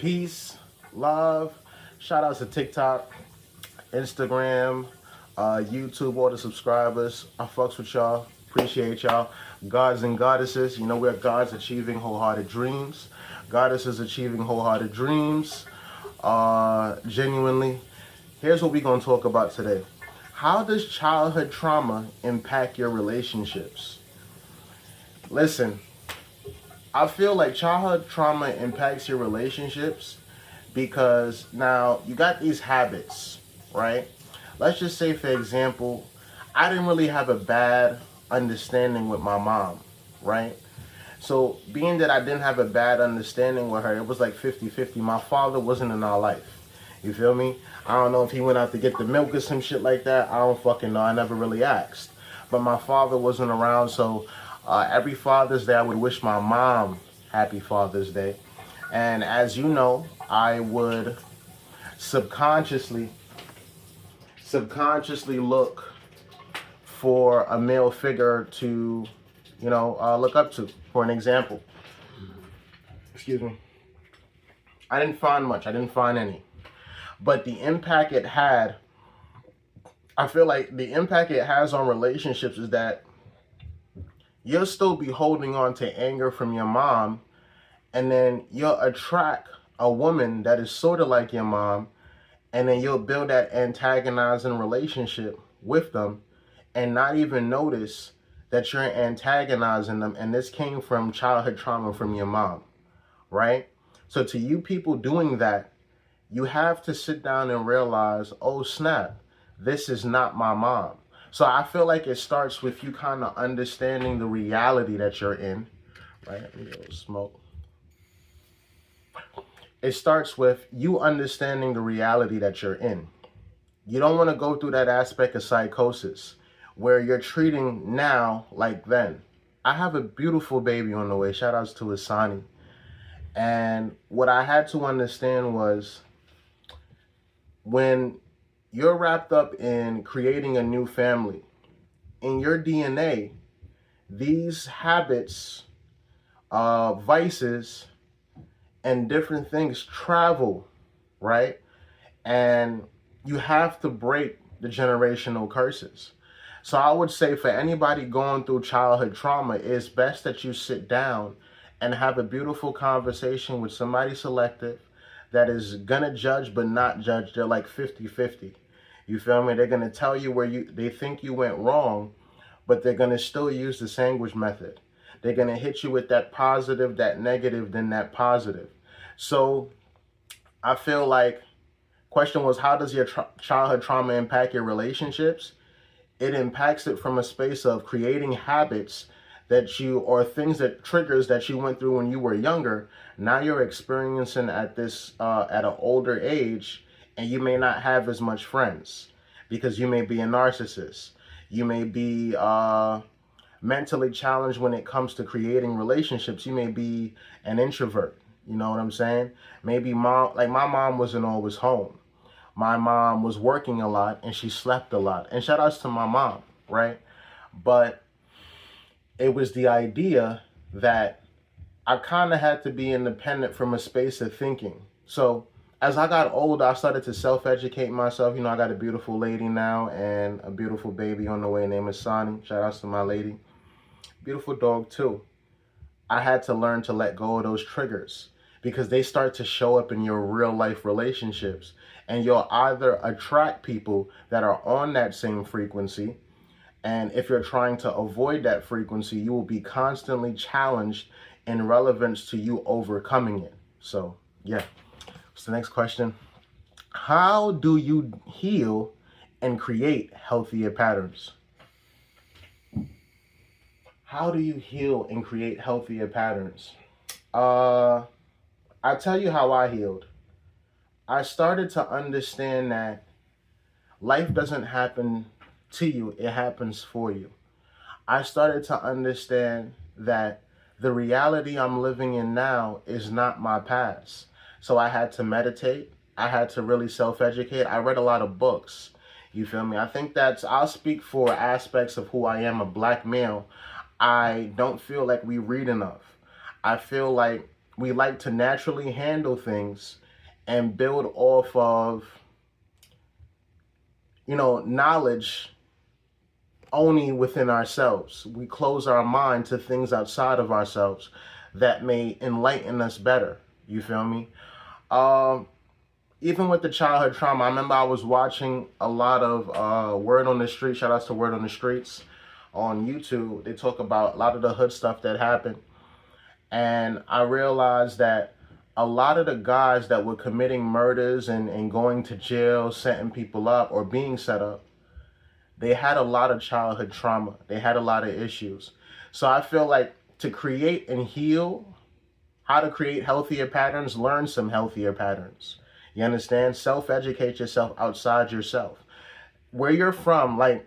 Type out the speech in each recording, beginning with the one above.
Peace, love. Shout outs to TikTok, Instagram, YouTube, all the subscribers. I fucks with y'all. Appreciate y'all. Gods and goddesses. You know, we're gods achieving wholehearted dreams. Goddesses achieving wholehearted dreams. Genuinely. Here's what we're going to talk about today. How does childhood trauma impact your relationships? Listen, I feel like childhood trauma impacts your relationships because now you got these habits, right? Let's just say, for example, I didn't really have a bad understanding with my mom, right? So being that I didn't have a bad understanding with her, it was like 50-50. My father wasn't in our life. You feel me? I don't know if he went out to get the milk or some shit like that. I don't fucking know. I never really asked. But my father wasn't around, so every Father's Day I would wish my mom happy Father's Day. And as you know, I would subconsciously look for a male figure to, look up to. For an example, excuse me, I didn't find much. I didn't find any. But the impact it had, I feel like the impact it has on relationships is that you'll still be holding on to anger from your mom, and then you'll attract a woman that is sort of like your mom, and then you'll build that antagonizing relationship with them and not even notice that you're antagonizing them, and this came from childhood trauma from your mom, right? So to you people doing that, you have to sit down and realize, oh snap, this is not my mom. So I feel like it starts with you kind of understanding the reality that you're in, right? Let me get a little smoke. It starts with you understanding the reality that you're in. You don't want to go through that aspect of psychosis where you're treating now like then. I have a beautiful baby on the way. Shout outs to Asani. And what I had to understand was when you're wrapped up in creating a new family, in your DNA, these habits, vices, and different things travel, right? And you have to break the generational curses. So I would say for anybody going through childhood trauma, it's best that you sit down and have a beautiful conversation with somebody selective that is gonna judge but not judge. They're like 50-50. You feel me? They're gonna tell you where they think you went wrong, but they're gonna still use the sandwich method. They're gonna hit you with that positive, that negative, then that positive. So I feel like question was, how does your childhood trauma impact your relationships? It impacts it from a space of creating habits or things that triggers that you went through when you were younger. Now you're experiencing at an older age, and you may not have as much friends because you may be a narcissist. You may be mentally challenged when it comes to creating relationships. You may be an introvert. You know what I'm saying? Maybe my mom wasn't always home. My mom was working a lot and she slept a lot. And shout outs to my mom, right? But it was the idea that I kind of had to be independent from a space of thinking. So as I got older, I started to self-educate myself. You know, I got a beautiful lady now and a beautiful baby on the way named Asani. Shout outs to my lady. Beautiful dog too. I had to learn to let go of those triggers because they start to show up in your real life relationships. And you'll either attract people that are on that same frequency, and if you're trying to avoid that frequency, you will be constantly challenged in relevance to you overcoming it. So, yeah. What's the next question? How do you heal and create healthier patterns? How do you heal and create healthier patterns? I tell you how I healed. I started to understand that life doesn't happen to you, it happens for you. I started to understand that the reality I'm living in now is not my past. So I had to meditate. I had to really self-educate. I read a lot of books. You feel me? I think I'll speak for aspects of who I am, a black male. I don't feel like we read enough. I feel like we like to naturally handle things and build off of, knowledge only within ourselves. We close our mind to things outside of ourselves that may enlighten us better. You feel me? Um, Even with the childhood trauma, I remember I was watching a lot of Word on the Street. Shout outs to Word on the Streets on YouTube. They talk about a lot of the hood stuff that happened. And I realized that a lot of the guys that were committing murders and going to jail, setting people up or being set up, they had a lot of childhood trauma. They had a lot of issues. So I feel like to create and heal, how to create healthier patterns, learn some healthier patterns. You understand? Self-educate yourself outside yourself. Where you're from, like,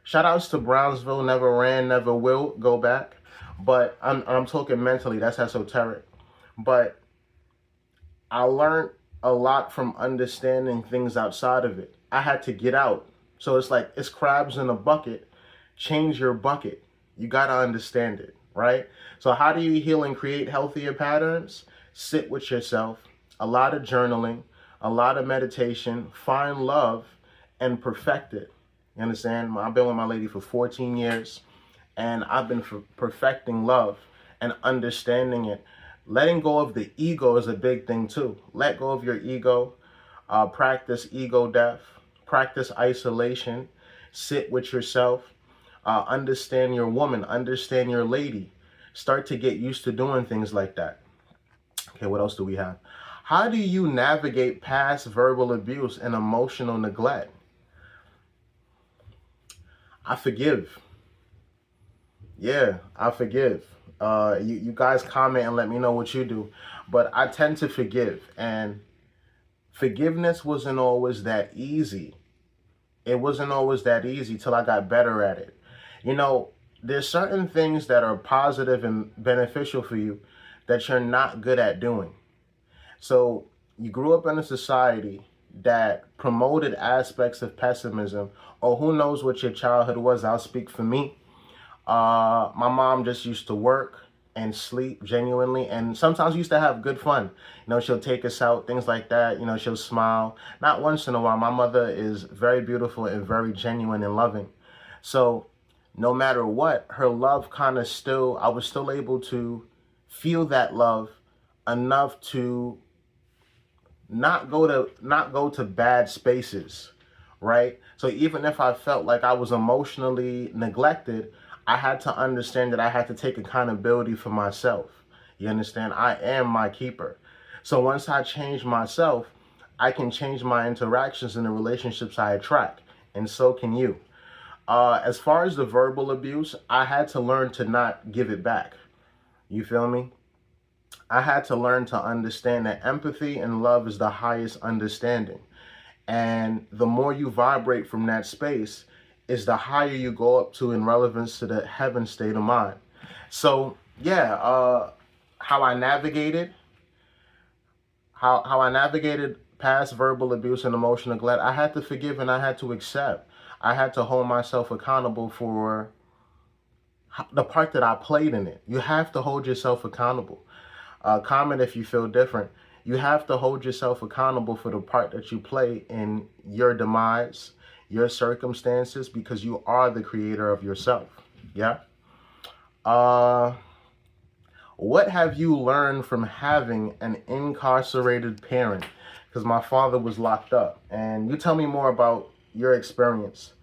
shout outs to Brownsville, never ran, never will go back. But I'm talking mentally, that's esoteric. But I learned a lot from understanding things outside of it. I had to get out. So it's like, it's crabs in a bucket. Change your bucket. You got to understand it, right? So how do you heal and create healthier patterns? Sit with yourself, a lot of journaling, a lot of meditation, find love and perfect it. You understand? I've been with my lady for 14 years and I've been perfecting love and understanding it. Letting go of the ego is a big thing too. Let go of your ego, practice ego death, practice isolation, sit with yourself, understand your woman, understand your lady. Start to get used to doing things like that. Okay, what else do we have? How do you navigate past verbal abuse and emotional neglect? I forgive. Yeah, I forgive. You guys comment and let me know what you do. But I tend to forgive. And forgiveness wasn't always that easy. It wasn't always that easy till I got better at it. There's certain things that are positive and beneficial for you that you're not good at doing. So you grew up in a society that promoted aspects of pessimism, or who knows what your childhood was. I'll speak for me. My mom just used to work and sleep genuinely, and sometimes we used to have good fun. She'll take us out, things like that. She'll smile. Not once in a while. My mother is very beautiful and very genuine and loving. So no matter what, her love I was still able to feel that love enough to not go to bad spaces, right? So even if I felt like I was emotionally neglected, I had to understand that I had to take accountability for myself. You understand? I am my keeper. So once I change myself, I can change my interactions and the relationships I attract, and so can you. As far as the verbal abuse, I had to learn to not give it back. You feel me? I had to learn to understand that empathy and love is the highest understanding. And the more you vibrate from that space, is the higher you go up to in relevance to the heaven state of mind. So yeah, how I navigated past verbal abuse and emotional neglect, I had to forgive and I had to accept. I had to hold myself accountable for the part that I played in it. You have to hold yourself accountable. Comment if you feel different. You have to hold yourself accountable for the part that you play in your demise, your circumstances, because you are the creator of yourself. Yeah. What have you learned from having an incarcerated parent? Because my father was locked up. And you tell me more about your experience.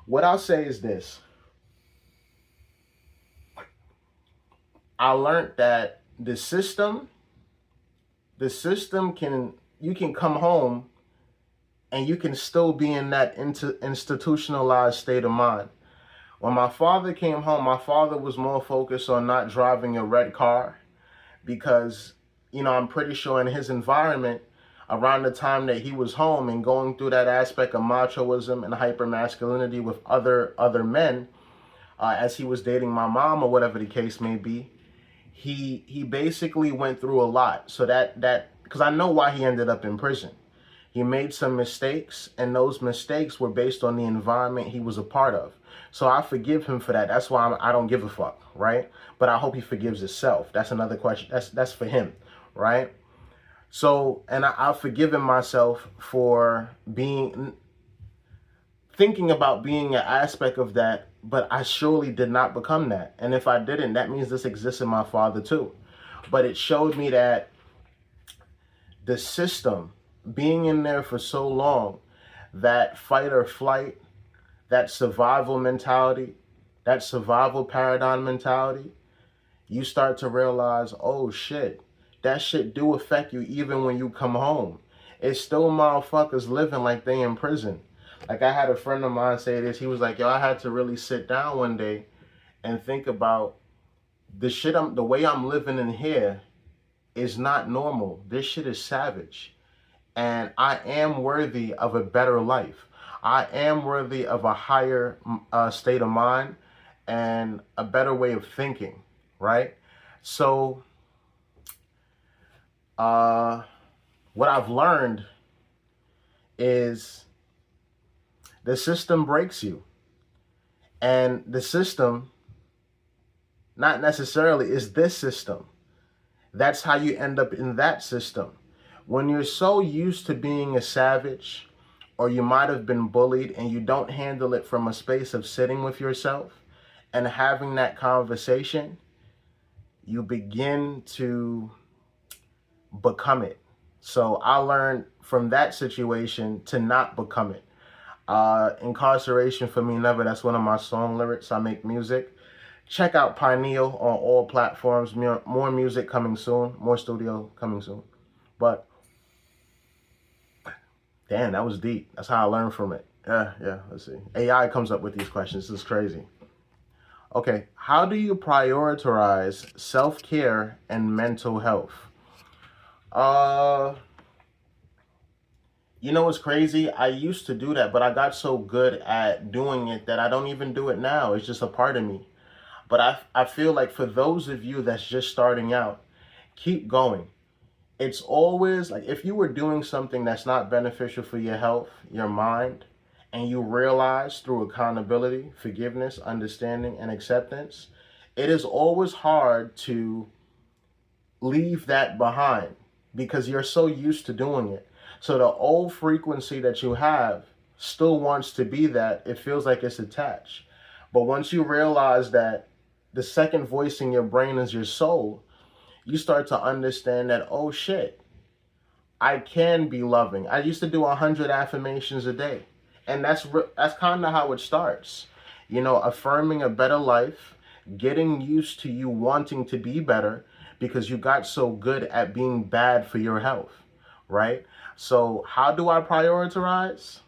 What I'll say is this. I learned that the system you can come home and you can still be in that institutionalized state of mind. When my father came home, my father was more focused on not driving a red car because, I'm pretty sure in his environment, around the time that he was home and going through that aspect of machoism and hypermasculinity with other men, as he was dating my mom or whatever the case may be, he basically went through a lot. So that because I know why he ended up in prison. He made some mistakes, and those mistakes were based on the environment he was a part of. So I forgive him for that. That's why I don't give a fuck, right? But I hope he forgives himself. That's another question. That's for him. right? So, and I've forgiven myself for thinking about being an aspect of that, but I surely did not become that. And if I didn't, that means this exists in my father too. But it showed me that the system, being in there for so long, that fight or flight, that survival mentality, that survival paradigm mentality, you start to realize, oh shit, that shit do affect you even when you come home. It's still motherfuckers living like they in prison. Like, I had a friend of mine say this. He was like, yo, I had to really sit down one day and think about the way I'm living in here is not normal. This shit is savage. And I am worthy of a better life. I am worthy of a higher state of mind and a better way of thinking, right? So, what I've learned is the system breaks you. And the system, not necessarily is this system. That's how you end up in that system. When you're so used to being a savage, or you might have been bullied and you don't handle it from a space of sitting with yourself and having that conversation, you begin to become it. So I learned from that situation to not become it. Incarceration for me never. That's one of my song lyrics. I make music. Check out Pineal on all platforms. More music coming soon. More studio coming soon. But damn, that was deep. That's how I learned from it. Yeah. Let's see. AI comes up with these questions. This is crazy. Okay, how do you prioritize self-care and mental health? You know what's crazy? I used to do that, but I got so good at doing it that I don't even do it now. It's just a part of me. But I feel like for those of you that's just starting out, keep going. It's always like, if you were doing something that's not beneficial for your health, your mind, and you realize through accountability, forgiveness, understanding, and acceptance, it is always hard to leave that behind because you're so used to doing it. So the old frequency that you have still wants to be that. It feels like it's attached. But once you realize that the second voice in your brain is your soul, you start to understand that, oh shit, I can be loving. I used to do 100 affirmations a day. And that's kind of how it starts. You know, affirming a better life, getting used to you wanting to be better because you got so good at being bad for your health, right? So how do I prioritize?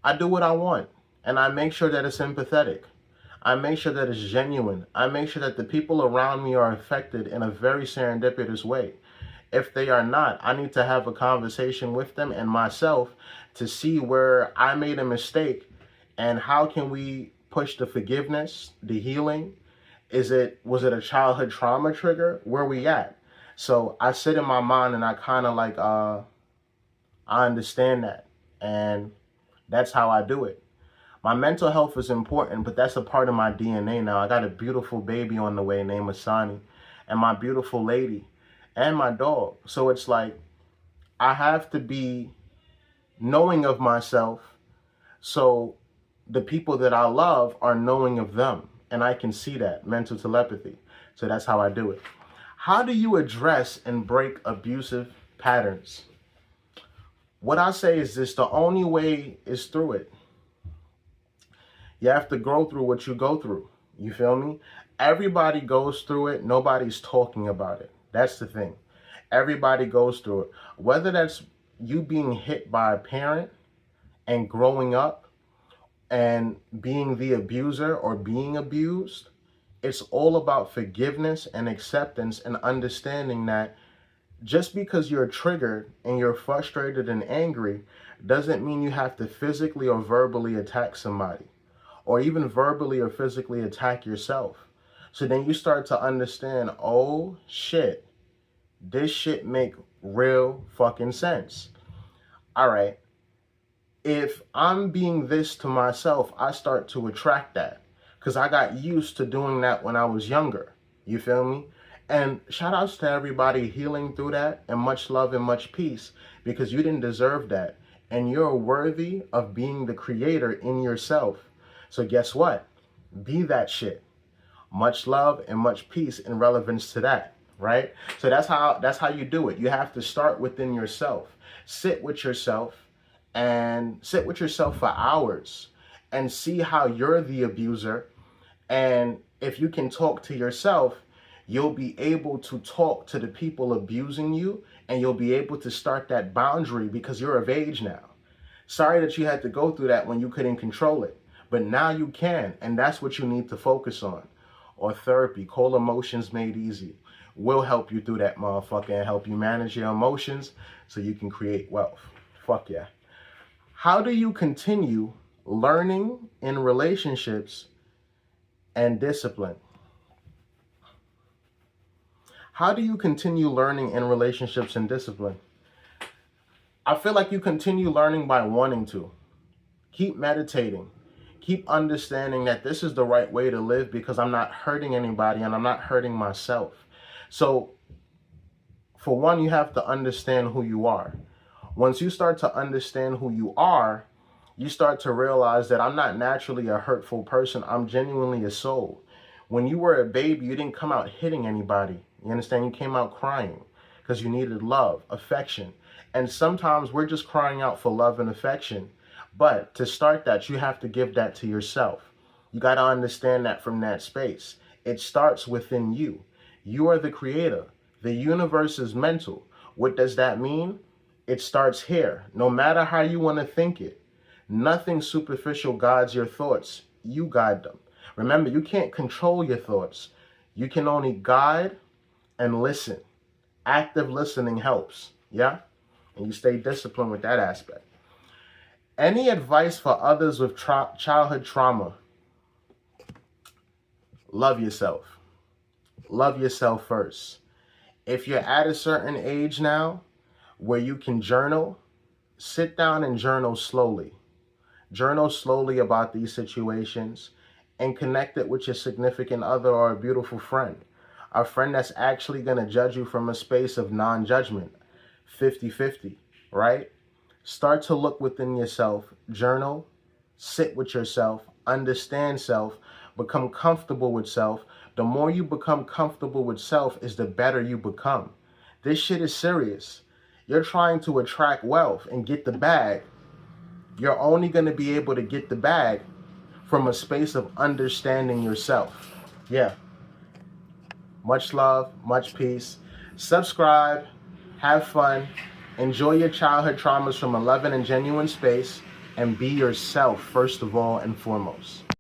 I do what I want, and I make sure that it's empathetic. I make sure that it's genuine. I make sure that the people around me are affected in a very serendipitous way. If they are not, I need to have a conversation with them and myself to see where I made a mistake and how can we push the forgiveness, the healing. Was it a childhood trauma trigger? Where we at? So I sit in my mind and I kind of like, I understand that. And that's how I do it. My mental health is important, but that's a part of my DNA now. I got a beautiful baby on the way named Asani, and my beautiful lady, and my dog. So it's like, I have to be knowing of myself so the people that I love are knowing of them. And I can see that, mental telepathy. So that's how I do it. How do you address and break abusive patterns? What I say is this: the only way is through it. You have to grow through what you go through. You feel me? Everybody goes through it. Nobody's talking about it. That's the thing. Everybody goes through it. Whether that's you being hit by a parent and growing up and being the abuser or being abused, it's all about forgiveness and acceptance and understanding that just because you're triggered and you're frustrated and angry doesn't mean you have to physically or verbally attack somebody, or even verbally or physically attack yourself. So then you start to understand, oh shit, this shit make real fucking sense. All right, if I'm being this to myself, I start to attract that because I got used to doing that when I was younger. You feel me? And shout outs to everybody healing through that, and much love and much peace, because you didn't deserve that. And you're worthy of being the creator in yourself. So guess what? Be that shit. Much love and much peace in relevance to that, right? So that's how you do it. You have to start within yourself. Sit with yourself for hours and see how you're the abuser. And if you can talk to yourself, you'll be able to talk to the people abusing you, and you'll be able to start that boundary because you're of age now. Sorry that you had to go through that when you couldn't control it, but now you can, and that's what you need to focus on. Or therapy, Call Emotions Made Easy, will help you through that motherfucker and help you manage your emotions so you can create wealth. Fuck yeah. How do you continue learning in relationships and discipline? How do you continue learning in relationships and discipline? I feel like you continue learning by wanting to. Keep meditating. Keep understanding that this is the right way to live because I'm not hurting anybody and I'm not hurting myself. So, for one, you have to understand who you are. Once you start to understand who you are, you start to realize that I'm not naturally a hurtful person. I'm genuinely a soul. When you were a baby, you didn't come out hitting anybody. You understand? You came out crying because you needed love, affection. And sometimes we're just crying out for love and affection. But to start that, you have to give that to yourself. You got to understand that from that space. It starts within you. You are the creator. The universe is mental. What does that mean? It starts here. No matter how you want to think it. Nothing superficial guides your thoughts. You guide them. Remember, you can't control your thoughts. You can only guide and listen. Active listening helps. Yeah? And you stay disciplined with that aspect. Any advice for others with childhood trauma? Love yourself. Love yourself first. If you're at a certain age now where you can journal, sit down and journal slowly. Journal slowly about these situations and connect it with your significant other or a beautiful friend. A friend that's actually going to judge you from a space of non-judgment. 50-50, right? Start to look within yourself, journal, sit with yourself, understand self, become comfortable with self. The more you become comfortable with self is the better you become. This shit is serious. You're trying to attract wealth and get the bag. You're only going to be able to get the bag from a space of understanding yourself. Yeah. Much love, much peace. Subscribe, have fun, enjoy your childhood traumas from a loving and genuine space, and be yourself first of all and foremost.